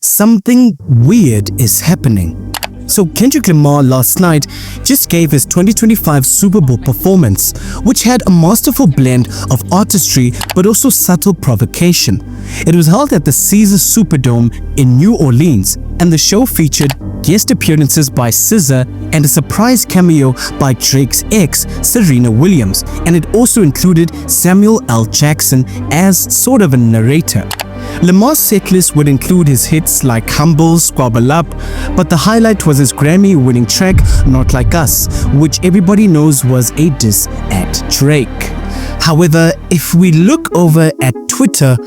something weird is happening. So Kendrick Lamar last night just gave his 2025 Super Bowl performance, which had a masterful blend of artistry but also subtle provocation. It was held at the Caesars Superdome in New Orleans, and the show featured guest appearances by Caesar and a surprise cameo by Drake's ex, Serena Williams, and it also included Samuel L. Jackson as sort of a narrator. Lamar's setlist would include his hits like Humble, Squabble Up, but the highlight was his Grammy-winning track Not Like Us, which everybody knows was a diss at Drake. However, if we look over at Twitter,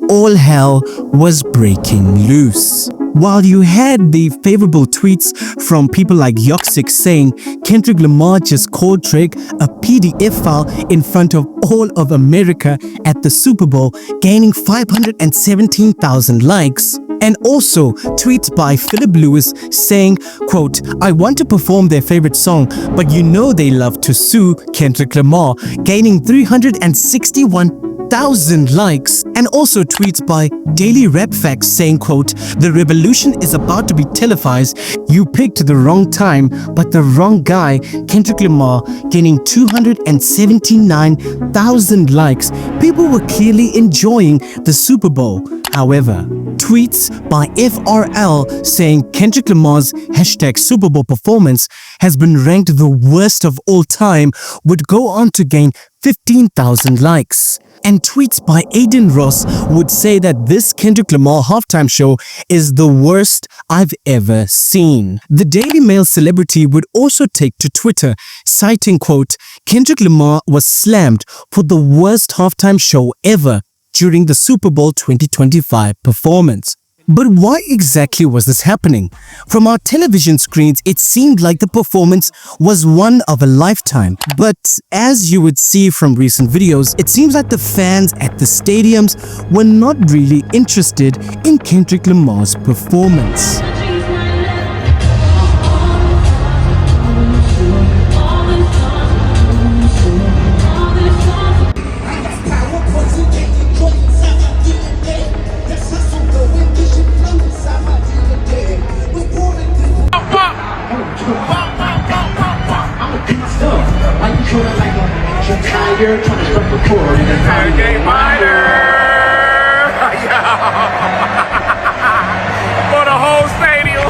all hell was breaking loose. While you had the favorable tweets from people like Yoxic saying Kendrick Lamar just called Drake a PDF file in front of all of America at the Super Bowl, gaining 517,000 likes. And also tweets by Philip Lewis saying, quote, I want to perform their favorite song, but you know they love to sue Kendrick Lamar, gaining 361,000 likes. And also tweets by Daily Rap Facts saying, quote, the revolution is about to be televised. You picked the wrong time, but the wrong guy. Kendrick Lamar gaining 279,000 likes. People were clearly enjoying the Super Bowl. However, tweets by FRL saying Kendrick Lamar's #Super Bowl performance has been ranked the worst of all time would go on to gain 15,000 likes. And tweets by Aiden Ross would say that this Kendrick Lamar halftime show is the worst I've ever seen. The Daily Mail celebrity would also take to Twitter, citing, quote, Kendrick Lamar was slammed for the worst halftime show ever during the Super Bowl 2025 performance. But why exactly was this happening? From our television screens, it seemed like the performance was one of a lifetime. But as you would see from recent videos, it seems like the fans at the stadiums were not really interested in Kendrick Lamar's performance. Trying to strike a chord in the game fighter for the whole stadium.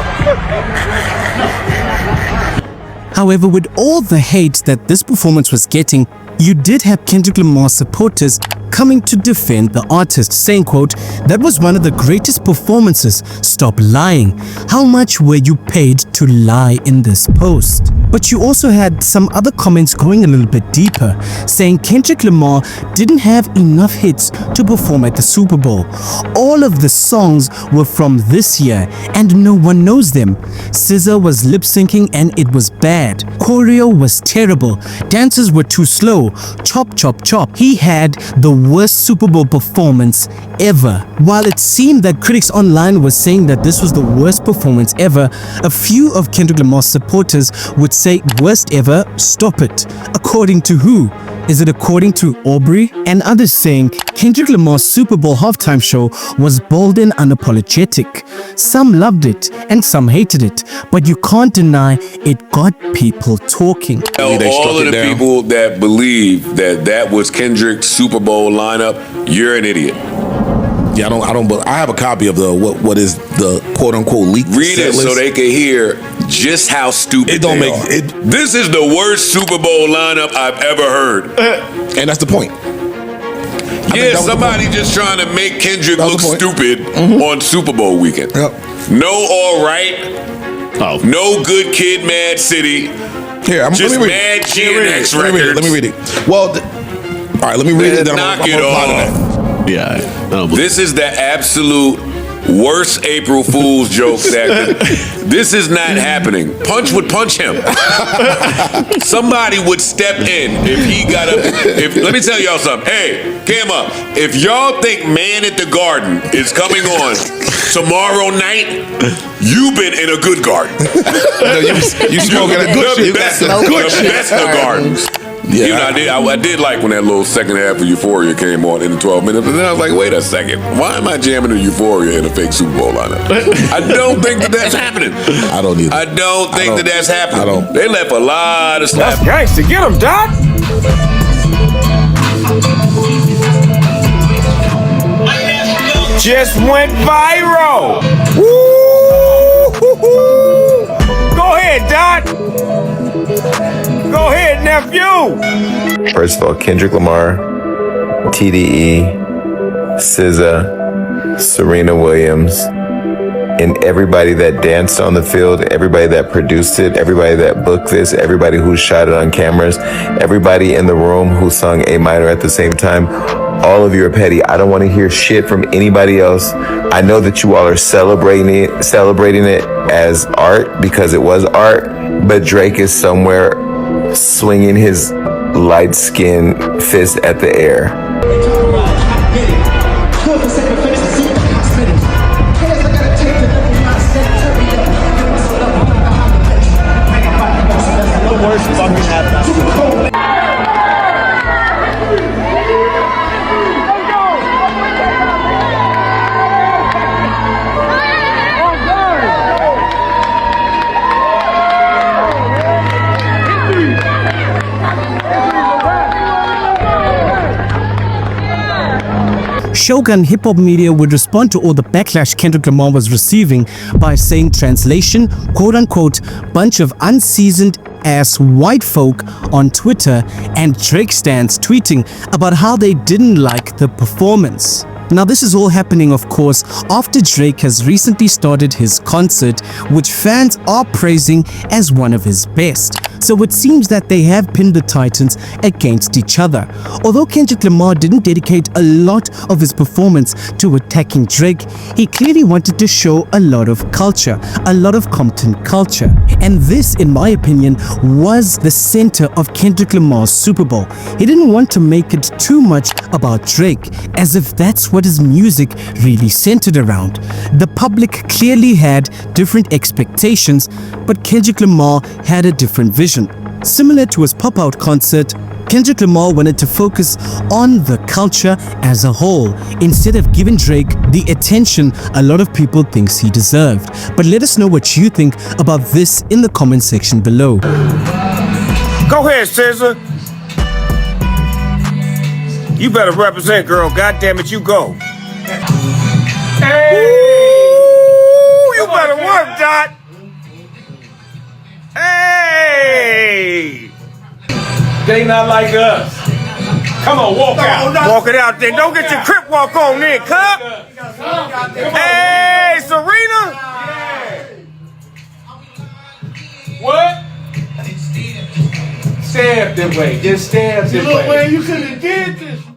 However, with all the hate that this performance was getting, you did have Kendrick Lamar supporters coming to defend the artist, saying, quote, that was one of the greatest performances. Stop lying. How much were you paid to lie in this post? But you also had some other comments going a little bit deeper, saying Kendrick Lamar didn't have enough hits to perform at the Super Bowl. All of the songs were from this year and no one knows them. SZA was lip syncing and it was bad. Choreo was terrible. Dances were too slow. Chop, chop, chop. He had the worst Super Bowl performance ever. While it seemed that critics online were saying that this was the worst performance ever, a few of Kendrick Lamar's supporters would say worst ever, stop it. According to who? Is it according to Aubrey? And others saying Kendrick Lamar's Super Bowl halftime show was bold and unapologetic. Some loved it and some hated it, but you can't deny it got people talking. All of the people that believe that that was Kendrick's Super Bowl lineup, you're an idiot. Yeah, I have a copy of the what is the quote unquote leaked. Read it so they can hear just how stupid it don't they make are. it. This is the worst Super Bowl lineup I've ever heard. And that's the point. Yeah, somebody just trying to make Kendrick look stupid on Super Bowl weekend. Yep. No all right. Oh. No Good Kid, Mad City. Here, just Mad GNX records. Let me read it. Well, all right, let me read it. Then knock it off. Yeah. This is the absolute worst April Fool's joke that this is not happening. Punch would punch him. Somebody would step in if he got up. Let me tell y'all something. Hey, Gamma, if y'all think Man at the Garden is coming on tomorrow night, you've been in a good garden. No, you smoking a good shit. The best of gardens. Yeah, You know, I did like when that little second half of Euphoria came on in the 12 minutes, but then I was like, wait a second, why am I jamming to Euphoria in a fake Super Bowl lineup? I don't think that's happening. I don't either. I don't think that's happening. I don't. They left a lot of slaps. That's gangsta. Get him, Doc. Just went viral. Woo! Go ahead, Doc. Go ahead, nephew. First of all, Kendrick Lamar, TDE, SZA, Serena Williams, and everybody that danced on the field, everybody that produced it, everybody that booked this, everybody who shot it on cameras, everybody in the room who sung A minor at the same time. All of you are petty. I don't want to hear shit from anybody else. I know that you all are celebrating it as art because it was art, but Drake is somewhere swinging his light-skinned fist at the air. Shogun hip hop media would respond to all the backlash Kendrick Lamar was receiving by saying, translation, quote unquote, bunch of unseasoned ass white folk on Twitter, and Drake stans tweeting about how they didn't like the performance. Now this is all happening, of course, after Drake has recently started his concert, which fans are praising as one of his best. So it seems that they have pinned the Titans against each other. Although Kendrick Lamar didn't dedicate a lot of his performance to attacking Drake, he clearly wanted to show a lot of culture, a lot of Compton culture. And this, in my opinion, was the center of Kendrick Lamar's Super Bowl. He didn't want to make it too much about Drake, as if that's what his music really centered around. The public clearly had different expectations, but Kendrick Lamar had a different vision. Similar to his pop-out concert, Kendrick Lamar wanted to focus on the culture as a whole, instead of giving Drake the attention a lot of people thinks he deserved. But let us know what you think about this in the comment section below. Go ahead, Caesar. You better represent, girl. God damn it, you go. Hey! Ooh, you better work, Dot. Hey! They not like us. Come on, walk out. Walk it out then. Don't get your crip walk on then, cup. Hey, Serena. What? Stand up that way. Just stand up that way. You could have did this.